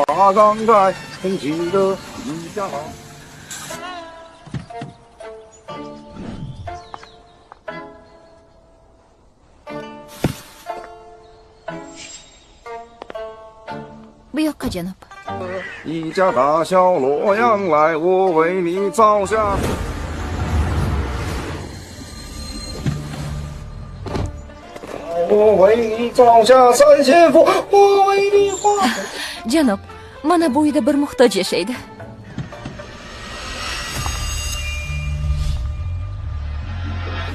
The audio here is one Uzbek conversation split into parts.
花刚开，很近的一家好。bu yoqqa janob. 一家大小洛阳来，我为你造下。我为你造下三线佛，我为你画。Janob, mana bu uyda bir muhtoj yashaydi.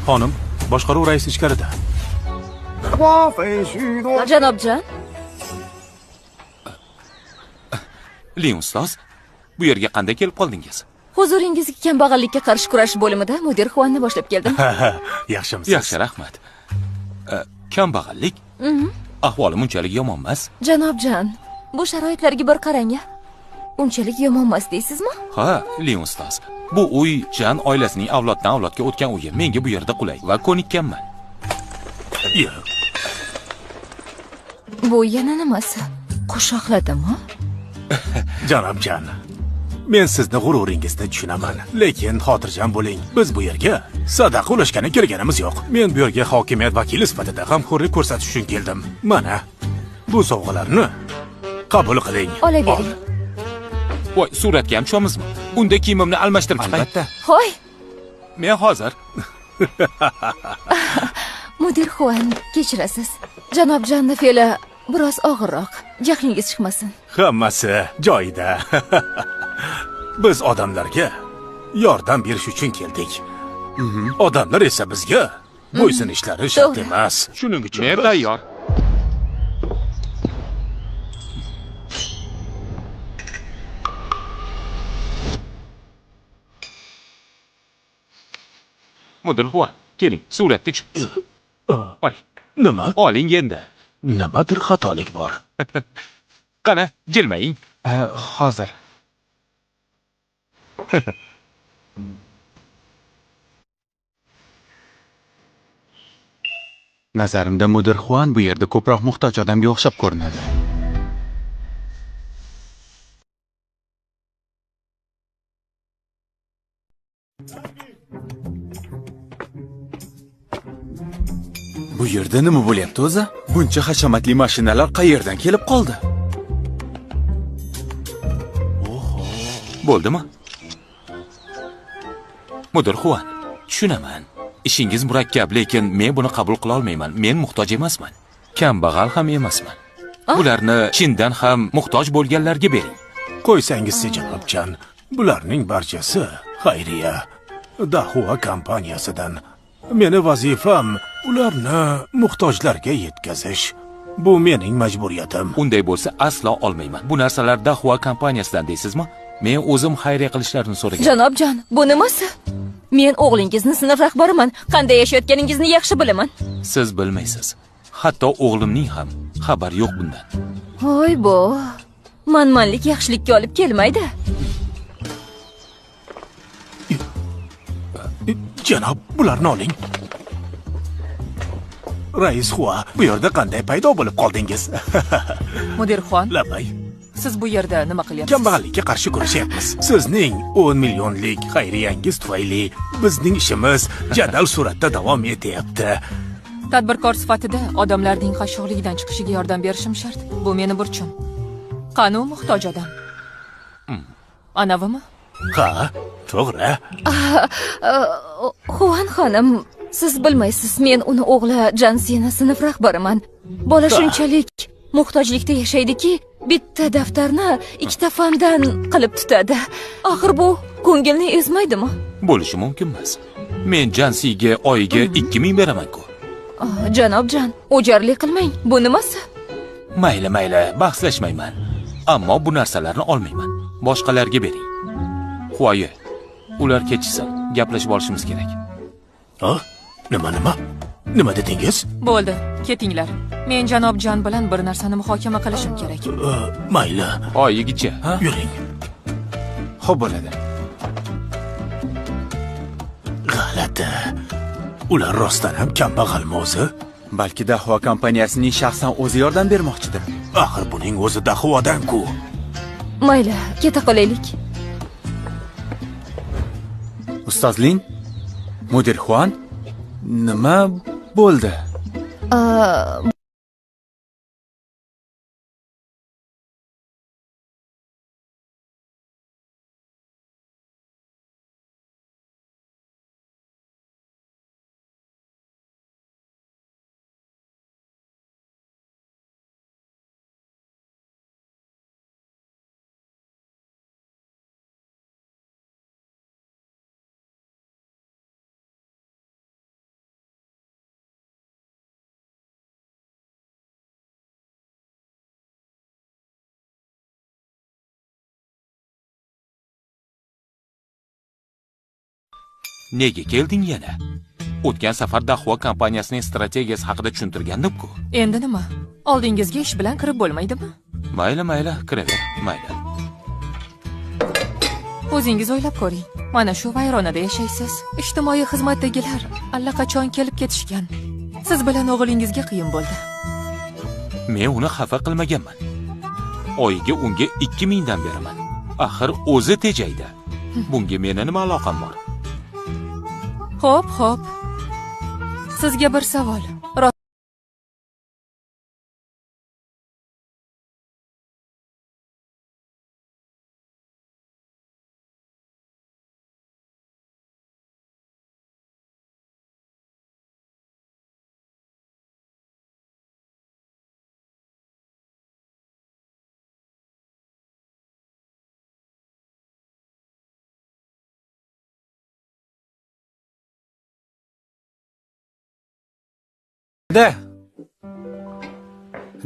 Xonim, boshqaruv raisi ichkarida. 花费许多。 Janobjon, Li ustoz, bu yerga qanday kelib qoldingiz? huzuringizga kambag'allikka qarshi kurashish bo'limida mudir Xuanni boshlab keldim. Yaxshimisiz? Yaxshi, rahmat. Kambag'allik? Ahvolim unchalik yomon emas. Janobjon, bu sharoitlarga bir qarang-a. Unchalik yomon emas deysizmi? Ha, Li ustoz. Bu uy Jan oilasining avloddan avlodga o'tgan uyi. Menga bu yerda qulay va ko'nikkanman. Yo'q. Bu yana nimasi? Qo'shoqladimi? Janobjon, men sizni g'ururingizni tushunaman, lekin xotirjam bo'ling. Biz bu yerga sadaqa ulashgani kelganimiz yo'q. Men bu yerga hokimiyat vakili sifatida g'amxo'rlik ko'rsatish uchun keldim. Mana bu sovg'alarni qabul qiling. Olavering. Voy, suratga ham tushamiz?mi? Unda kiyimimni almashtirib chiqay. Albatta. Hoy, Men hozir. mudir Xuan, kechirasiz. Janobjonni fe'li biroz og'irroq. Jahlingiz chiqmasin. Hammasi joyida. Biz odamlarga yordam berish uchun keldik. Odamlar esa bizga bo'ysunishlari shart emas. Shuning uchun Men tayyor. Mudir Xuan, keling, suratga tushib. Voy, nima? oling endi. Nimadir xatolik bor. Qani, jilmaying. Hozir. Nazarimda mudir Xuan bu yerda ko'proq muhtoj odamga o'xshab ko'rinadi. Bu yerda nima bo'lyapti o'zi? Buncha hashamatli mashinalar qayerdan kelib qoldi? Bo'ldimi? Mudir Xuan, tushunaman. Ishingiz murakkab, lekin men buni qabul qila olmayman. Men muhtoj emasman. Kambag'al ham emasman. Bularni chindan ham muhtoj bo'lganlarga bering. Qo'ysangizchi janobjon, bularning barchasi xayriya. Dahua kompaniyasidan. Meni vazifam ularni muhtojlarga yetkazish. Bu mening majburiyatim. Unday bo'lsa aslo olmayman. Bu narsalar Dahua kompaniyasidan deysizmi? Men o'zim xayriya qilishlarini so'ragan. Janobjon, bu nimasi? Men o'g'lingizni sinf rahbariman. Qanday yashayotganingizni yaxshi bilaman. Siz bilmaysiz. Hatto o'g'limning ham xabari yo'q bundan. Voy bu, manmanlik yaxshilikka olib kelmaydi. Janob, bularni oling. Rais Xua, bu yerda qanday paydo bo'lib qoldingiz? Mudir Xuan, Labay. siz bu yerda nima qilyapsiz? Kambag'allikka qarshi kurashyapmiz. Sizning 10 millionlik xayriyangiz tufayli bizning ishimiz jadal suratda davom etyapti. Tadbirkor sifatida odamlarning qashshoqligidan chiqishiga yordam berishim shart. Bu meni burchim. Qani u muhtoj odam? Anavimi? Ha, to'g'ri. Xuan xonim, siz bilmaysiz, men uni o'g'li Jansina sinf rahbariman. Bola shunchalik muhtojlikda yashaydiki, bitta daftarni ikkita fandan qilib tutadi. Axir bu ko'ngilni ezmaydimi? Bo'lishi mumkin emas. Men Jansiga oyiga 2000 beraman-ku. Janobjon, o'jarlik qilmang. Bu nimasi? Mayli, bahslashmayman. Ammo bu narsalarni olmayman. Boshqalarga bering. Xuaye, ular ketishsin. Gaplashib olishimiz kerak. Ha? Nima? Nima dedingiz? Bo'ldi, ketinglar. Men janobjon bilan bir narsani muhokama qilishim kerak. Mayli. Oyigacha. Yuring. Xo'p bo'ladi. G'alati. Ular rostdan ham kambag'almi o'zi? Balki Dahua kompaniyasining shaxsan o'zi yordam bermoqchidir. Axir buning o'zi Dahuadan-ku. Mayli, keta qolaylik. Ustozling? Mudirxon? Nima bo'ldi? Nega kelding yana? O'tgan safar Dahvo kompaniyasining strategiyasi haqida tushuntirgandim-ku. Endi nima? Oldingizga ish bilan kirib bo'lmaydimi? Mayli, kiraver, mayli. O'zingiz o'ylab ko'ring. Mana shu vayronada yashaysiz. Ijtimoiy xizmatdagilar allaqachon kelib ketishgan. Siz bilan o'g'lingizga qiyin bo'ldi. Men uni xafa qilmaganman. Oyiga unga 2000 dan beraman. Axir o'zi tejaydi. Bunga meni nima aloqam bor? Xo'p. Sizga bir savol.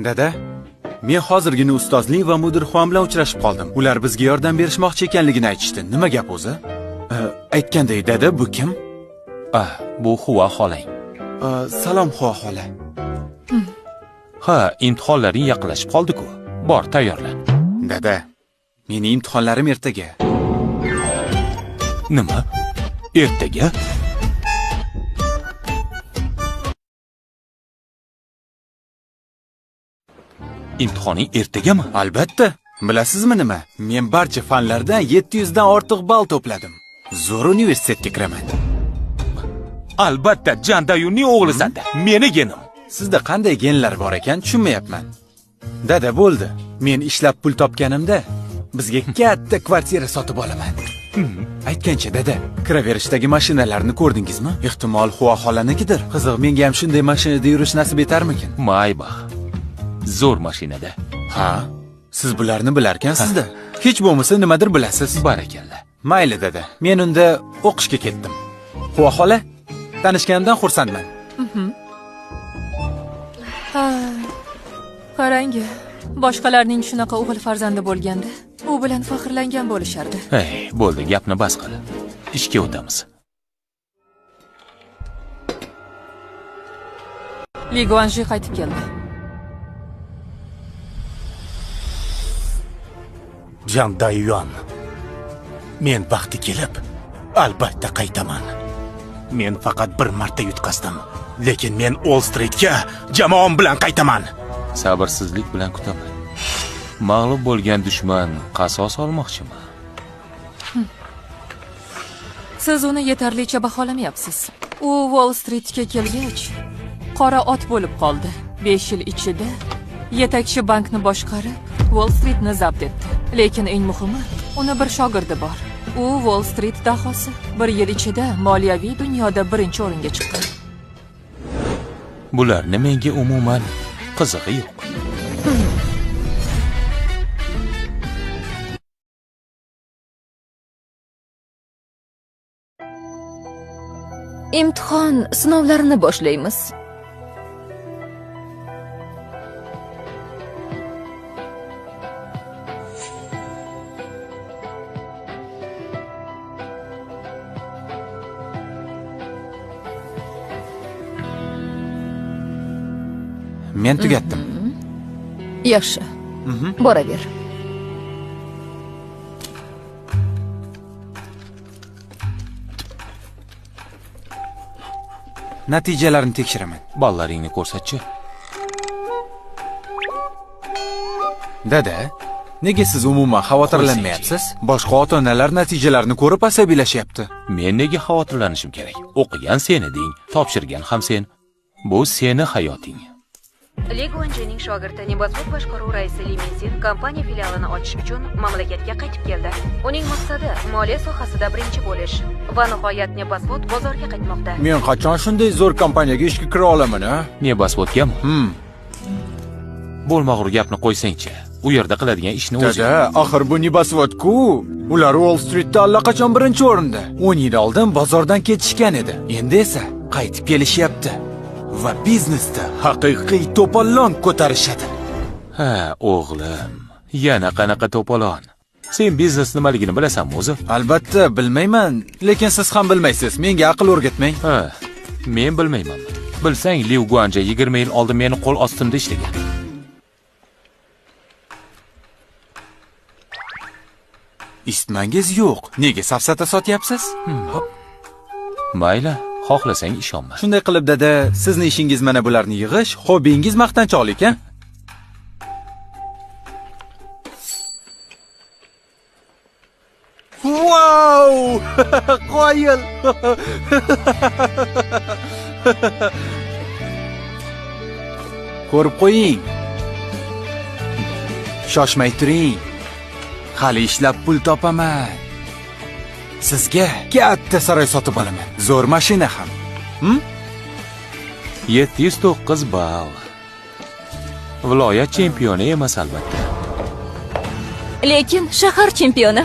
Dada, men hozirgina ustozlik va Mudirxon bilan uchrashib qoldim. Ular bizga yordam berishmoqchi ekanligini aytishdi. Nima gap o'zi? Aytgandek, dada, bu kim? Bu Hua xolang. Salom Hua xola. Ha, imtihonlaring yaqinlashib qoldi-ku. Bor, tayyorlan. Dada, mening imtihonlarim ertaga. Nima? Ertaga? Imtihoning ertagami? Albatta. Bilasizmi nima? Men barcha fanlardan 700 dan ortiq ball to'pladim. Zo'r universitetga kiraman. Albatta, Jandayunning o'g'lisan-da. Meni genim. Sizda qanday genlar bor ekan tushunmayapman. Dada, bo'ldi. Men ishlab pul topganimda bizga katta kvartira sotib olaman. Aytgancha dada, kiraverishdagi mashinalarni ko'rdingizmi? Ehtimol Hua xolanikidir. Qiziq, menga ham shunday mashinada yurish nasib etarmikin? Maybach. Zo'r mashinada. Ha, siz bularni bilarkansiz-da. Hech bo'lmasa nimadir bilasiz. Barakalla. Mayli dada, men unda o'qishga ketdim. Hua xola, tanishganimdan xursandman. Qarang, boshqalarning shunaqa o'g'il farzandi bo'lganda, u bilan faxrlangan bo'lishardi. Hey, bo'ldi, gapni bas qil. Ishga o'tamiz. Li Guanji qaytib keldi. Jandayuan. Men vaqti kelib, albatta qaytaman. Men faqat bir marta yutqazdim, lekin men Wall Streetga jamoam bilan qaytaman. Sabrsizlik bilan kutaman. Mag'lub bo'lgan dushman qasos olmoqchimi? Siz uni yetarlicha baholamayapsiz. U Wall Streetga kelgach, qora ot bo'lib qoldi. 5 yil ichida yetakchi bankni boshqarib, Wall Streetni zabt etdi. Lekin eng muhimi, uni bir shogirdi bor. U Wall Street dahosi. 1 yil ichida moliyaviy dunyoda birinchi o'ringa chiqqan. Bularni menga umuman qizig'i yo'q. Imtihon sinovlarini boshlaymiz. Men tugatdim. Yaxshi. Boraver. Natijalarni tekshiraman. Ballaringni ko'rsatchi. Dada, Nega siz umuman xavotirlanmayapsiz? Boshqa ota-onalar natijalarni ko'rib asabiylashyapti. Men nega xavotirlanishim kerak? O'qigan sen eding, topshirgan ham sen. Bu seni hayoting. Li Guanjining shogirdi Nibasvot boshqaruv raisi Li Minsin kompaniya filialini ochish uchun mamlakatga qaytib keldi. Uning maqsadi moliya sohasida birinchi bo'lish va nihoyat Nibasvot bozorga qaytmoqda. Men qachon shunday zo'r kompaniyaga ishga kira olaman, a? Nibasvotgami? Bo'lmag'ur gapni qo'ysang-chi. U yerda qiladigan ishni o'zi. Dada, axir bu Nibasvot-ku. Ular Wall Streetda allaqachon birinchi o'rinda. 10 yil oldin bozordan ketishgan edi. Endi esa qaytib kelishyapti. Va biznesda haqiqiy to'polon ko'tarishadi. Ha, o'g'lim. Yana qanaqa to'polon? Sen biznes nimaligini bilasanmi o'zi? Albatta, bilmayman, lekin siz ham bilmaysiz. Menga aql o'rgatmang. Ha, men bilmayman. Bilsang, Liu Guanja 20 yil oldin meni qo'l ostimda ishlagan. Istmangiz yo'q. Nega safsata sotyapsiz? Mayli, xohlasang ishonma. Shunday qilib dada, sizni ishingiz mana bularni yig'ish, hobbingiz maqtanchoqlik, a? Wow! Qoyil! Ko'rib qo'ying. Shoshmay turing. Hali ishlab pul topaman. Sizga katta saroy sotib olaman. Zo'r mashina ham. 709 ball. Viloyat chempioni emas albatta. Lekin shahar chempioni.